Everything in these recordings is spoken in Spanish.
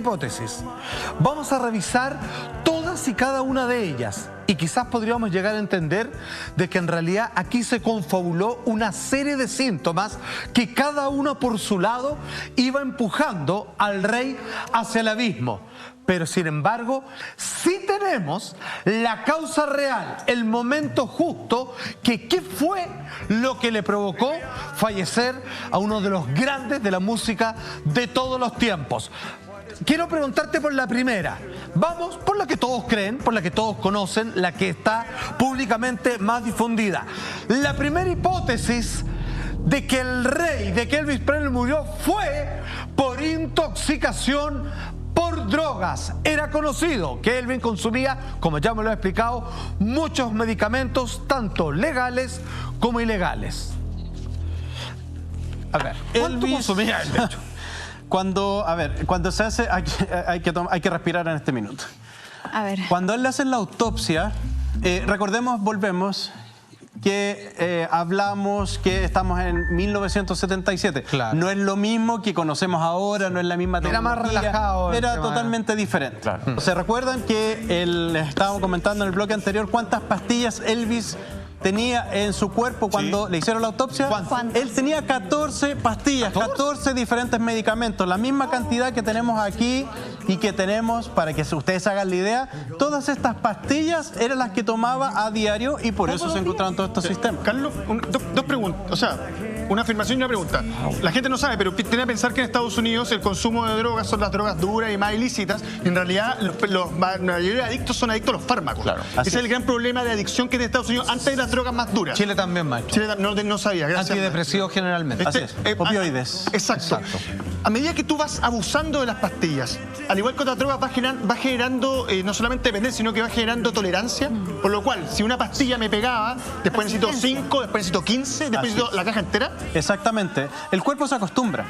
hipótesis. Vamos a revisar todas y cada una de ellas y quizás podríamos llegar a entender de que en realidad aquí se confabuló una serie de síntomas que cada uno por su lado iba empujando al rey hacia el abismo. Pero sin embargo, sí tenemos la causa real, el momento justo, que qué fue lo que le provocó fallecer a uno de los grandes de la música de todos los tiempos. Quiero preguntarte por la primera. Vamos por la que todos creen, por la que todos conocen, la que está públicamente más difundida. La primera hipótesis de que el rey, de que Elvis Presley murió, fue por intoxicación por drogas. Era conocido que Elvis consumía, como ya me lo he explicado, muchos medicamentos, tanto legales como ilegales. A ver, ¿cuánto consumía el hecho? Cuando se hace, hay que respirar en este minuto. A ver. Cuando él le hace la autopsia, volvemos, que hablamos que estamos en 1977. Claro. No es lo mismo que conocemos ahora, no es la misma tecnología. Era más relajado. Era totalmente diferente. Claro. ¿Se recuerdan que les estábamos comentando en el bloque anterior cuántas pastillas Elvis tenía en su cuerpo cuando le hicieron la autopsia? ¿Cuántas? Él tenía 14 pastillas, 14 diferentes medicamentos, la misma cantidad que tenemos aquí y que tenemos, para que ustedes hagan la idea, todas estas pastillas eran las que tomaba a diario y por eso se encontraron todos estos sistemas. Carlos, dos preguntas, o sea, una afirmación y una pregunta. La gente no sabe, pero tiene que pensar que en Estados Unidos el consumo de drogas son las drogas duras y más ilícitas, y en realidad la mayoría de adictos son adictos a los fármacos. Claro, ese es el gran problema de adicción que tiene Estados Unidos antes de las drogas más duras. Chile también, maestro. Chile no sabía, gracias. Antidepresivos generalmente. Así es, opioides. Exacto. A medida que tú vas abusando de las pastillas, al igual que otras drogas, va generando no solamente dependencia, sino que va generando tolerancia. Por lo cual, si una pastilla me pegaba, después necesito 5, después necesito 15, después necesito la caja entera. Exactamente. El cuerpo se acostumbra.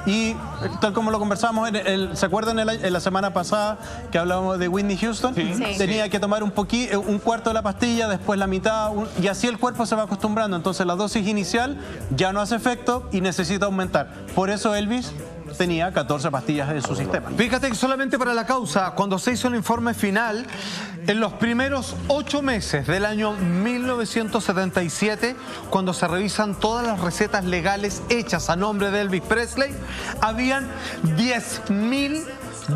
Y tal como lo conversamos, ¿se acuerdan en la semana pasada que hablábamos de Whitney Houston? Sí. Tenía que tomar un cuarto de la pastilla, después la mitad, y así el cuerpo se va acostumbrando. Entonces la dosis inicial ya no hace efecto y necesita aumentar. Por eso Elvis tenía 14 pastillas en su sistema. Fíjate que solamente para la causa, cuando se hizo el informe final, en los primeros 8 meses del año 1977, cuando se revisan todas las recetas legales hechas a nombre de Elvis Presley, habían 10.000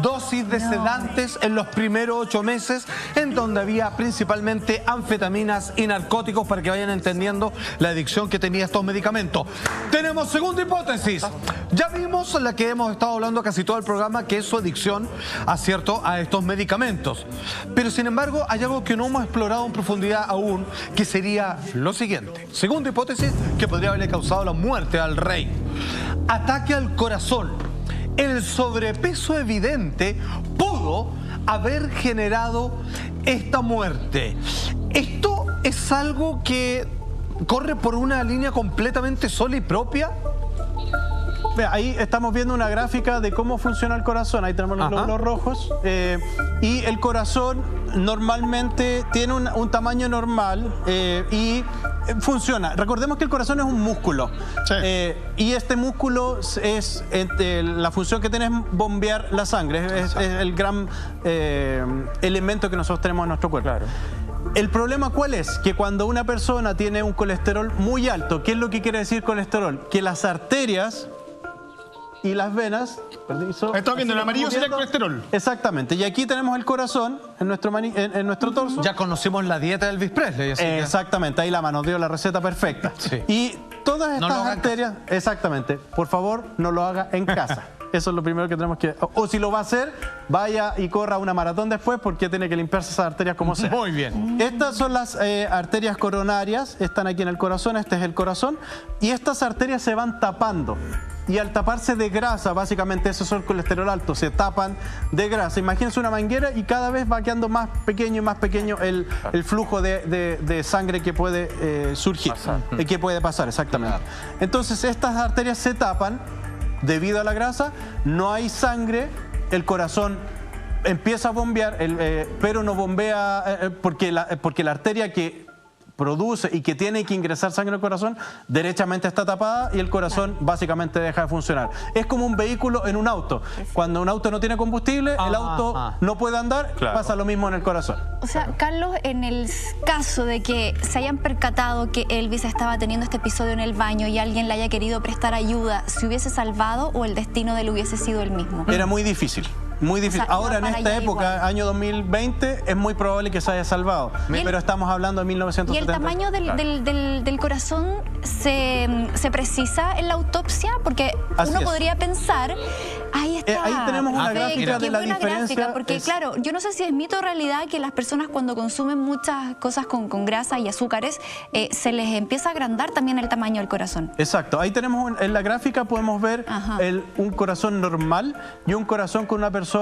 dosis de sedantes en los primeros 8 meses, en donde había principalmente anfetaminas y narcóticos, para que vayan entendiendo la adicción que tenía estos medicamentos. Tenemos segunda hipótesis. Ya vimos la que hemos estado hablando casi todo el programa, que es su adicción a estos medicamentos. Pero sin embargo, hay algo que no hemos explorado en profundidad aún, que sería lo siguiente. Segunda hipótesis, que podría haberle causado la muerte al rey. Ataque al corazón. El sobrepeso evidente pudo haber generado esta muerte. Esto es algo que corre por una línea completamente sola y propia. Vea, ahí estamos viendo una gráfica de cómo funciona el corazón. Ahí tenemos los glóbulos rojos. Y el corazón normalmente tiene un tamaño normal y funciona. Recordemos que el corazón es un músculo. Sí. Y este músculo es la función que tiene es bombear la sangre. Es el gran elemento que nosotros tenemos en nuestro cuerpo. Claro. El problema, ¿cuál es? Que cuando una persona tiene un colesterol muy alto, ¿qué es lo que quiere decir colesterol? Que las arterias y las venas... Estamos viendo, el amarillo sería el colesterol. Exactamente. Y aquí tenemos el corazón en nuestro torso. Ya conocimos la dieta de Elvis Presley. Así exactamente. Ahí nos dio la receta perfecta. Sí. Y todas estas arterias... Exactamente. Por favor, no lo haga en casa. Eso es lo primero que tenemos que... O si lo va a hacer, vaya y corra una maratón después, porque tiene que limpiarse esas arterias como sea. Muy bien. Estas son las arterias coronarias. Están aquí en el corazón. Este es el corazón. Y estas arterias se van tapando. Y al taparse de grasa, básicamente eso es el colesterol alto, se tapan de grasa. Imagínense una manguera y cada vez va quedando más pequeño y más pequeño el flujo de sangre que puede surgir, que puede pasar, exactamente. Entonces estas arterias se tapan debido a la grasa, no hay sangre, el corazón empieza a bombear, pero no bombea porque la arteria que produce y que tiene que ingresar sangre al corazón, derechamente está tapada y el corazón básicamente deja de funcionar. Es como un vehículo en un auto. Cuando un auto no tiene combustible, el auto no puede andar, pasa lo mismo en el corazón. O sea, Carlos, en el caso de que se hayan percatado que Elvis estaba teniendo este episodio en el baño y alguien le haya querido prestar ayuda, ¿se hubiese salvado o el destino de él hubiese sido el mismo? Era muy difícil. Muy difícil. O sea, ahora en esta época, igual. año 2020, es muy probable que se haya salvado. Pero estamos hablando de 1970. ¿Y el tamaño del corazón se precisa en la autopsia? Porque uno podría pensar, ahí está. Ahí tenemos una gráfica de la diferencia. Gráfica, porque claro, yo no sé si es mito o realidad que las personas cuando consumen muchas cosas con grasa y azúcares, se les empieza a agrandar también el tamaño del corazón. Exacto. Ahí tenemos, en la gráfica podemos ver un corazón normal y un corazón con una persona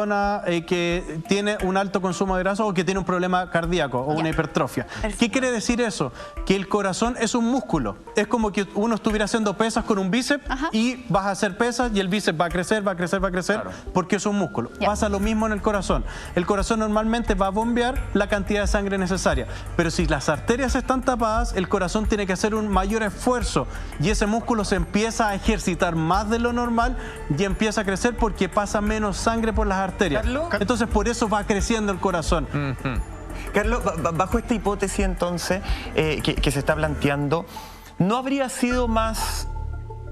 que tiene un alto consumo de grasa o que tiene un problema cardíaco o una hipertrofia. Perfecto. ¿Qué quiere decir eso? Que el corazón es un músculo. Es como que uno estuviera haciendo pesas con un bíceps y vas a hacer pesas y el bíceps va a crecer, va a crecer, va a crecer, porque es un músculo. Pasa lo mismo en el corazón. El corazón normalmente va a bombear la cantidad de sangre necesaria, pero si las arterias están tapadas, el corazón tiene que hacer un mayor esfuerzo y ese músculo se empieza a ejercitar más de lo normal y empieza a crecer porque pasa menos sangre por las arterias. Entonces por eso va creciendo el corazón. Carlos, bajo esta hipótesis entonces que se está planteando, ¿no habría sido más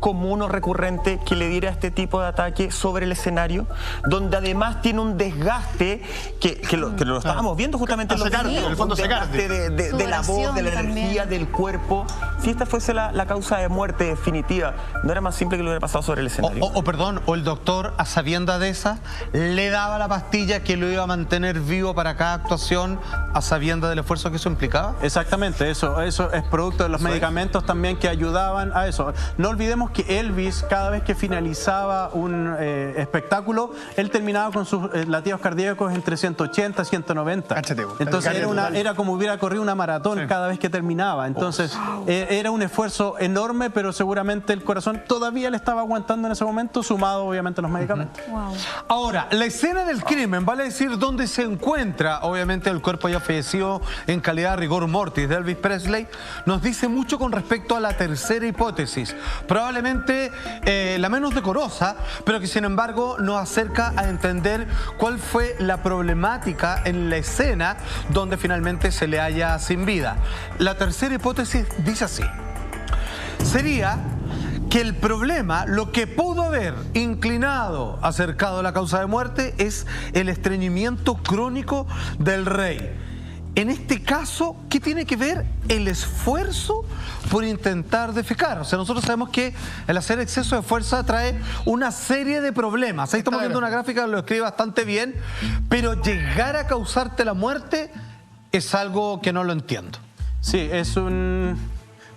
común o recurrente que le diera este tipo de ataque sobre el escenario, donde además tiene un desgaste que lo estábamos viendo justamente en el fondo un desgaste de la voz, de la energía, del cuerpo? Si esta fuese la causa de muerte definitiva, ¿no era más simple que lo hubiera pasado sobre el escenario? O el doctor, a sabienda de esa, le daba la pastilla que lo iba a mantener vivo para cada actuación, a sabienda del esfuerzo que eso implicaba? Exactamente, eso es producto de los medicamentos también que ayudaban a eso. No olvidemos que Elvis, cada vez que finalizaba un espectáculo, él terminaba con sus latidos cardíacos entre 180 y 190. Entonces era como hubiera corrido una maratón cada vez que terminaba. Entonces era un esfuerzo enorme, pero seguramente el corazón todavía le estaba aguantando en ese momento, sumado obviamente a los medicamentos. Ahora, la escena del crimen, vale decir dónde se encuentra, obviamente el cuerpo ya fallecido en calidad de rigor mortis de Elvis Presley, nos dice mucho con respecto a la tercera hipótesis, probablemente la menos decorosa, pero que sin embargo nos acerca a entender cuál fue la problemática en la escena donde finalmente se le halla sin vida. La tercera hipótesis dice así: sería que el problema, lo que pudo haber inclinado acercado a la causa de muerte, es el estreñimiento crónico del rey. En este caso, ¿qué tiene que ver el esfuerzo por intentar defecar? O sea, nosotros sabemos que el hacer exceso de fuerza trae una serie de problemas. Ahí estamos viendo una gráfica que lo escribe bastante bien, pero llegar a causarte la muerte es algo que no lo entiendo. Sí, es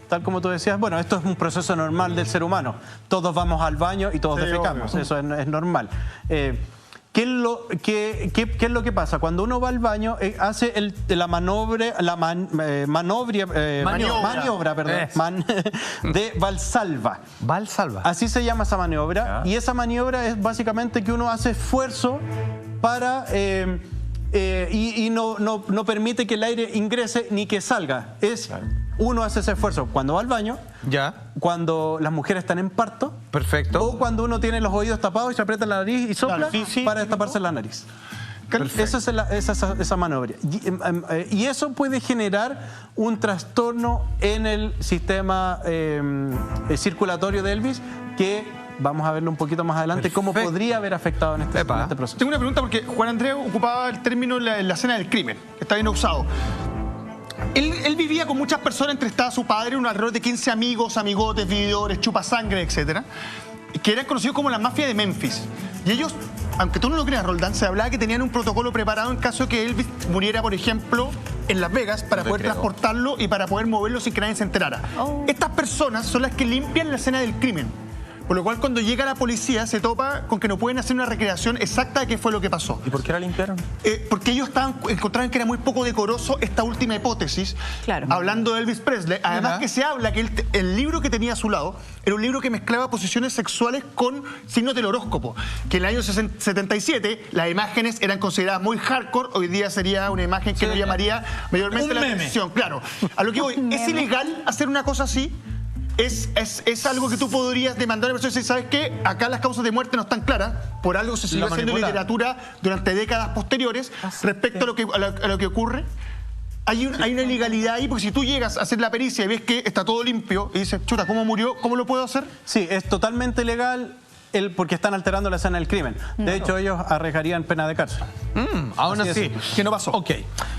tal como tú decías, bueno, esto es un proceso normal del ser humano. Todos vamos al baño y todos defecamos, eso es normal. ¿Qué es lo que pasa? Cuando uno va al baño, hace la maniobra de Valsalva. Valsalva. Así se llama esa maniobra. Y esa maniobra es básicamente que uno hace esfuerzo para... y no permite que el aire ingrese ni que salga. Uno hace ese esfuerzo cuando va al baño, cuando las mujeres están en parto, o cuando uno tiene los oídos tapados y se aprieta la nariz y sopla para destaparse la nariz. Esa es esa maniobra. Y eso puede generar un trastorno en el sistema circulatorio de Elvis que... Vamos a verlo un poquito más adelante, cómo podría haber afectado en este proceso. Tengo una pregunta porque Juan Andrés ocupaba el término en la escena del crimen, que está bien usado. Él vivía con muchas personas, entre estaba su padre, un alrededor de 15 amigos, amigotes, vividores, chupasangre, etcétera, que eran conocidos como la mafia de Memphis. Y ellos, aunque tú no lo creas, Roldán, se hablaba que tenían un protocolo preparado en caso de que Elvis muriera, por ejemplo, en Las Vegas, para poder transportarlo y para poder moverlo sin que nadie se enterara. Estas personas son las que limpian la escena del crimen. Por lo cual cuando llega la policía se topa con que no pueden hacer una recreación exacta de qué fue lo que pasó. ¿Y por qué la limpiaron? Porque ellos encontraron que era muy poco decoroso esta última hipótesis, Claro. hablando de Elvis Presley. Además que se habla que el libro que tenía a su lado era un libro que mezclaba posiciones sexuales con signos del horóscopo. Que en el año 77 las imágenes eran consideradas muy hardcore, hoy día sería una imagen que nos llamaría mayormente Un la meme. atención. Claro, a lo que voy, ¿es ilegal hacer una cosa así? ¿Es algo que tú podrías demandar a la persona y decir, ¿sabes qué? Acá las causas de muerte no están claras, por algo se siguió haciendo literatura durante décadas posteriores respecto a lo que ocurre? Hay una ilegalidad ahí, porque si tú llegas a hacer la pericia y ves que está todo limpio y dices, chuta, ¿cómo murió? ¿Cómo lo puedo hacer? Sí, es totalmente legal porque están alterando la escena del crimen. De hecho, ellos arriesgarían pena de cárcel. Aún así, que no pasó. Ok,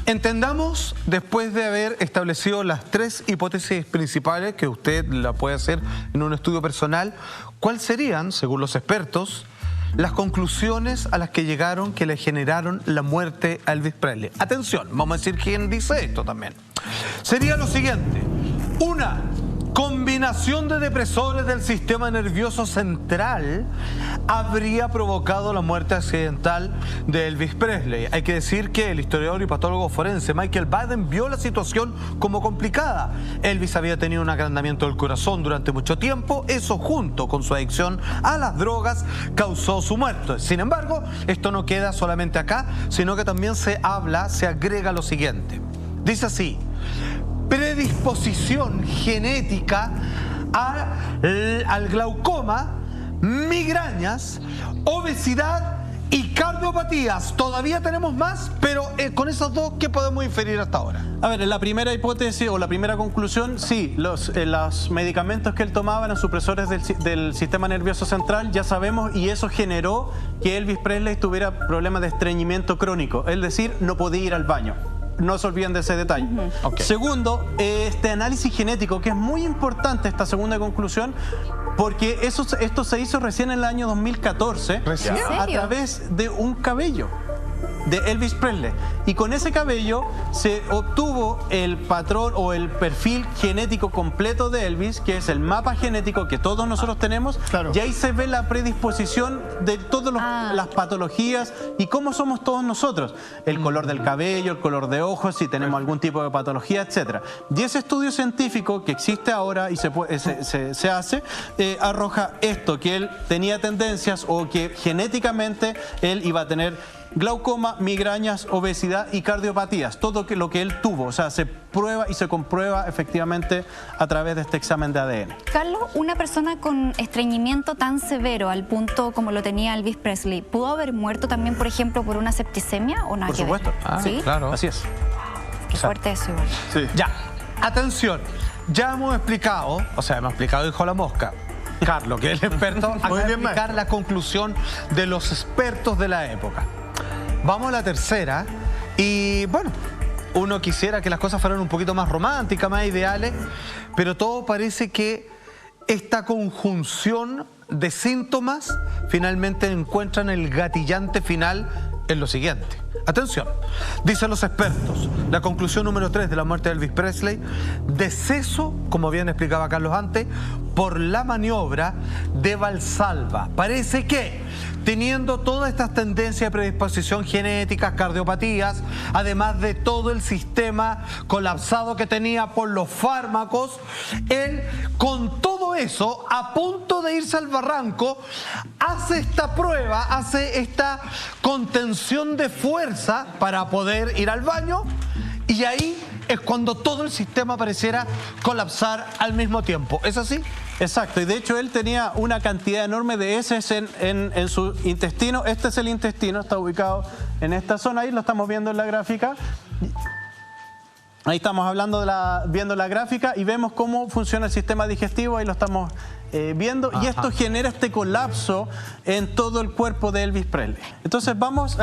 entendamos, después de haber establecido las 3 hipótesis principales, que usted la puede hacer en un estudio personal, ¿cuáles serían, según los expertos, las conclusiones a las que llegaron que le generaron la muerte a Elvis Presley? Atención, vamos a decir quién dice esto también. Sería lo siguiente: una combinación de depresores del sistema nervioso central habría provocado la muerte accidental de Elvis Presley. Hay que decir que el historiador y patólogo forense Michael Baden vio la situación como complicada. Elvis había tenido un agrandamiento del corazón durante mucho tiempo. Eso, junto con su adicción a las drogas, causó su muerte. Sin embargo, esto no queda solamente acá, sino que también se agrega lo siguiente. Dice así: predisposición genética al glaucoma, migrañas, obesidad y cardiopatías. Todavía tenemos más, pero con esos dos, ¿qué podemos inferir hasta ahora? A ver, en la primera hipótesis o la primera conclusión, sí, los medicamentos que él tomaba eran supresores del sistema nervioso central, ya sabemos, y eso generó que Elvis Presley tuviera problemas de estreñimiento crónico, es decir, no podía ir al baño. No se olviden de ese detalle. Okay. Segundo, este análisis genético, que es muy importante esta segunda conclusión, porque esto se hizo recién en el año 2014 ¿Recién? a través de un cabello de Elvis Presley. Y con ese cabello se obtuvo el patrón o el perfil genético completo de Elvis, que es el mapa genético que todos nosotros tenemos. Claro. Y ahí se ve la predisposición de todas las patologías y cómo somos todos nosotros. El color del cabello, el color de ojos, si tenemos algún tipo de patología, etc. Y ese estudio científico que existe ahora y se hace, arroja esto, que él tenía tendencias o que genéticamente él iba a tener glaucoma, migrañas, obesidad y cardiopatías, todo lo que él tuvo, o sea, se prueba y se comprueba efectivamente a través de este examen de ADN. Carlos, una persona con estreñimiento tan severo al punto como lo tenía Elvis Presley, ¿pudo haber muerto también, por ejemplo, por una septicemia o nada Por que supuesto. ver? ¿Sí? Claro. Así es. Qué fuerte eso igual. Sí. Ya, atención, ya hemos explicado, dijo la mosca, Carlos, que es el experto, acaba de explicar la conclusión de los expertos de la época. Vamos a la tercera y, bueno, uno quisiera que las cosas fueran un poquito más románticas, más ideales, pero todo parece que esta conjunción de síntomas finalmente encuentran el gatillante final en lo siguiente. Atención, dicen los expertos, la conclusión número 3 de la muerte de Elvis Presley: deceso, como bien explicaba Carlos antes, por la maniobra de Valsalva. Parece que, teniendo todas estas tendencias de predisposición genética, cardiopatías, además de todo el sistema colapsado que tenía por los fármacos, él, con todo eso, a punto de irse al barranco, hace esta prueba, hace esta contención de fuerza para poder ir al baño, y ahí es cuando todo el sistema pareciera colapsar al mismo tiempo. ¿Es así? Exacto, y de hecho él tenía una cantidad enorme de heces en su intestino. Este es el intestino, está ubicado en esta zona, ahí lo estamos viendo en la gráfica. Ahí estamos viendo la gráfica y vemos cómo funciona el sistema digestivo, ahí lo estamos viendo. Ajá. Y esto genera este colapso en todo el cuerpo de Elvis Presley. Entonces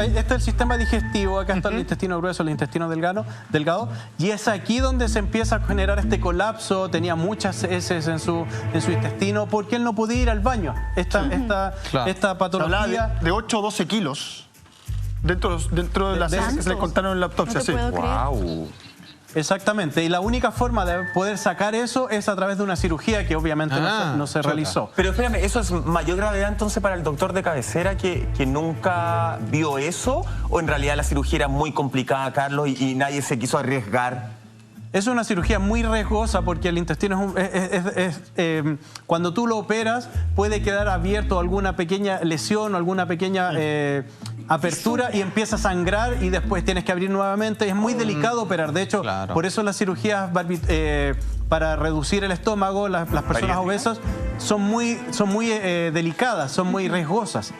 este es el sistema digestivo, acá está el intestino grueso, el intestino delgado, y es aquí donde se empieza a generar este colapso. Tenía muchas heces en su intestino porque él no podía ir al baño. Esta patología... Se hablaba de 8 o 12 kilos dentro de las heces que se le contaron en la autopsia. No te puedo creer. Wow. Exactamente, y la única forma de poder sacar eso es a través de una cirugía que obviamente no se realizó. Pero espérame, ¿eso es mayor gravedad entonces para el doctor de cabecera que nunca vio eso? ¿O en realidad la cirugía era muy complicada, Carlos, y nadie se quiso arriesgar? Es una cirugía muy riesgosa porque el intestino cuando tú lo operas puede quedar abierto alguna pequeña lesión o alguna pequeña apertura y empieza a sangrar y después tienes que abrir nuevamente. Es muy delicado operar. De hecho, por eso las cirugías para reducir el estómago, las personas obesas son muy delicadas, son muy riesgosas.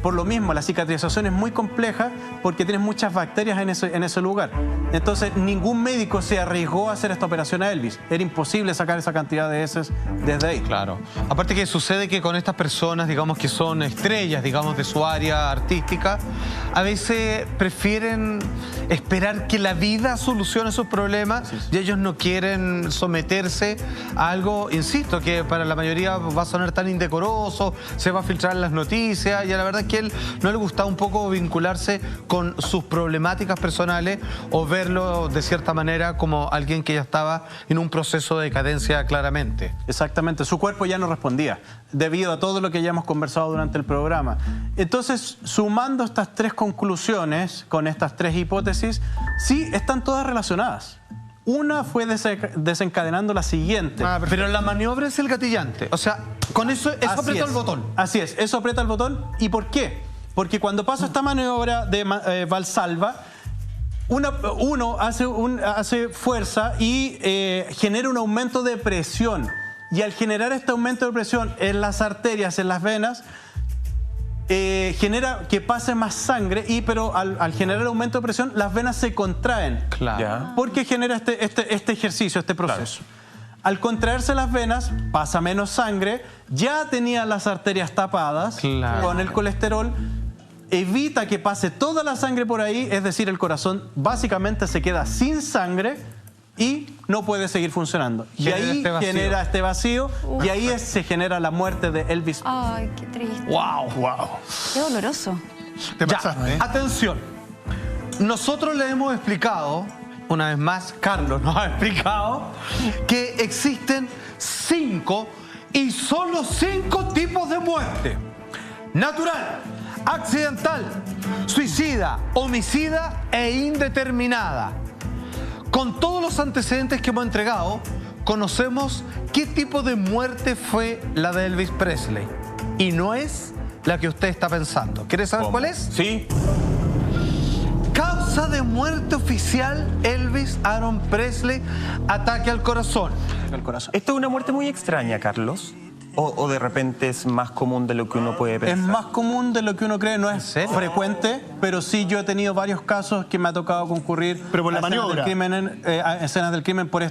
Por lo mismo, la cicatrización es muy compleja porque tienes muchas bacterias en ese lugar. Entonces, ningún médico se arriesgó a hacer esta operación a Elvis. Era imposible sacar esa cantidad de heces desde ahí. Claro. Aparte que sucede que con estas personas, digamos que son estrellas, digamos, de su área artística, a veces prefieren esperar que la vida solucione sus problemas y ellos no quieren someterse a algo, insisto, que para la mayoría va a sonar tan indecoroso, se va a filtrar en las noticias y a la verdad es que a él no le gustaba un poco vincularse con sus problemáticas personales o verlo de cierta manera como alguien que ya estaba en un proceso de decadencia claramente. Exactamente, su cuerpo ya no respondía debido a todo lo que ya hemos conversado durante el programa. Entonces, sumando estas tres conclusiones con estas tres hipótesis, sí están todas relacionadas. Una fue desencadenando la siguiente. Pero la maniobra es el gatillante. O sea, con eso aprieta el botón. Así es, eso aprieta el botón. ¿Y por qué? Porque cuando pasa esta maniobra de Valsalva, uno hace fuerza y genera un aumento de presión. Y al generar este aumento de presión en las arterias, en las venas, genera que pase más sangre, pero al generar aumento de presión, las venas se contraen. Claro. Porque genera este ejercicio, este proceso. Claro. Al contraerse las venas, pasa menos sangre, ya tenía las arterias tapadas con el colesterol, evita que pase toda la sangre por ahí, es decir, el corazón básicamente se queda sin sangre y no puede seguir funcionando. Y ahí genera este vacío y ahí se genera la muerte de Elvis. Ay, qué triste. Wow. Qué doloroso. Te pasaste, ¿eh? Atención. Nosotros le hemos explicado, una vez más, Carlos nos ha explicado, que existen 5 y solo 5 tipos de muerte. Natural, accidental, suicida, homicida e indeterminada. Con todos los antecedentes que hemos entregado, conocemos qué tipo de muerte fue la de Elvis Presley. Y no es la que usted está pensando. ¿Quieres saber cuál es? Sí. Causa de muerte oficial, Elvis Aaron Presley, ataque al corazón. Esto es una muerte muy extraña, Carlos. ¿O de repente es más común de lo que uno puede pensar? Es más común de lo que uno cree, no es frecuente, pero sí yo he tenido varios casos que me ha tocado concurrir pero por la maniobra. Escenas del crimen por en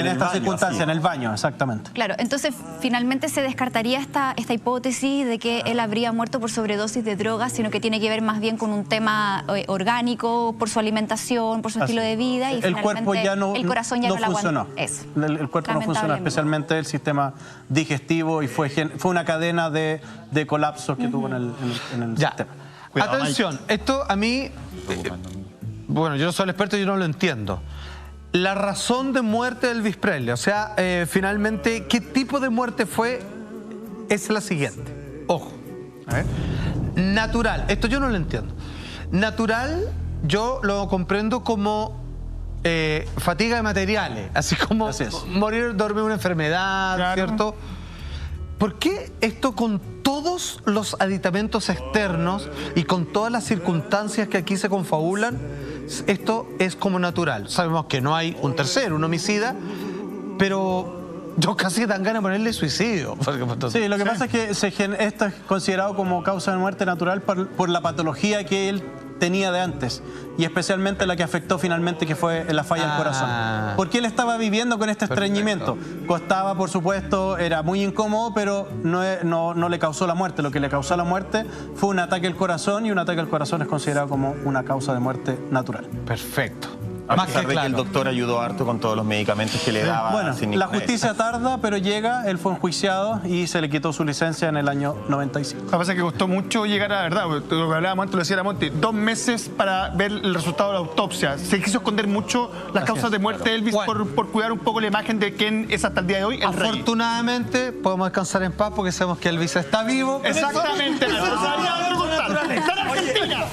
esta circunstancia, en el baño, exactamente. Claro, entonces finalmente se descartaría esta hipótesis de que él habría muerto por sobredosis de drogas, sino que tiene que ver más bien con un tema orgánico, por su alimentación, por su estilo de vida y el cuerpo ya el corazón ya no funcionó. El cuerpo no funcionó, especialmente el sistema digestivo y fue una cadena de colapsos que tuvo en el sistema. Cuidado, atención, Mike. Esto a mí, bueno, yo no soy el experto y yo no lo entiendo. La razón de muerte de Elvis Presley, o sea, finalmente, ¿qué tipo de muerte fue? Es la siguiente. Ojo. Natural, esto yo no lo entiendo. Natural, yo lo comprendo como fatiga de materiales, así como morir, dormir, una enfermedad, ¿cierto? ¿Por qué esto con todos los aditamentos externos y con todas las circunstancias que aquí se confabulan, esto es como natural? Sabemos que no hay un tercero, un homicida, pero yo casi dan ganas de ponerle suicidio. Sí, lo que pasa es que esto es considerado como causa de muerte natural por la patología que él tenía de antes y especialmente la que afectó finalmente, que fue la falla del corazón, porque él estaba viviendo con este estreñimiento. Costaba, por supuesto, era muy incómodo, pero no le causó la muerte. Lo que le causó la muerte fue un ataque al corazón, y un ataque al corazón es considerado como una causa de muerte natural. Perfecto. A Más pesar que de que el claro. doctor ayudó harto con todos los medicamentos que le daba. Bueno, sin la ninguna justicia extra. tarda, pero llega, él fue enjuiciado y se le quitó su licencia en el año 95. Lo que pasa es que costó mucho llegar a la verdad, porque lo que hablábamos antes, lo decía la Monti, 2 meses para ver el resultado de la autopsia. Se quiso esconder mucho las causas de muerte de Elvis Bueno. por cuidar un poco la imagen de quién es hasta el día de hoy el rey. Afortunadamente podemos descansar en paz porque sabemos que Elvis está vivo. Exactamente. Eso sería algo brutal. ¡Está en Argentina!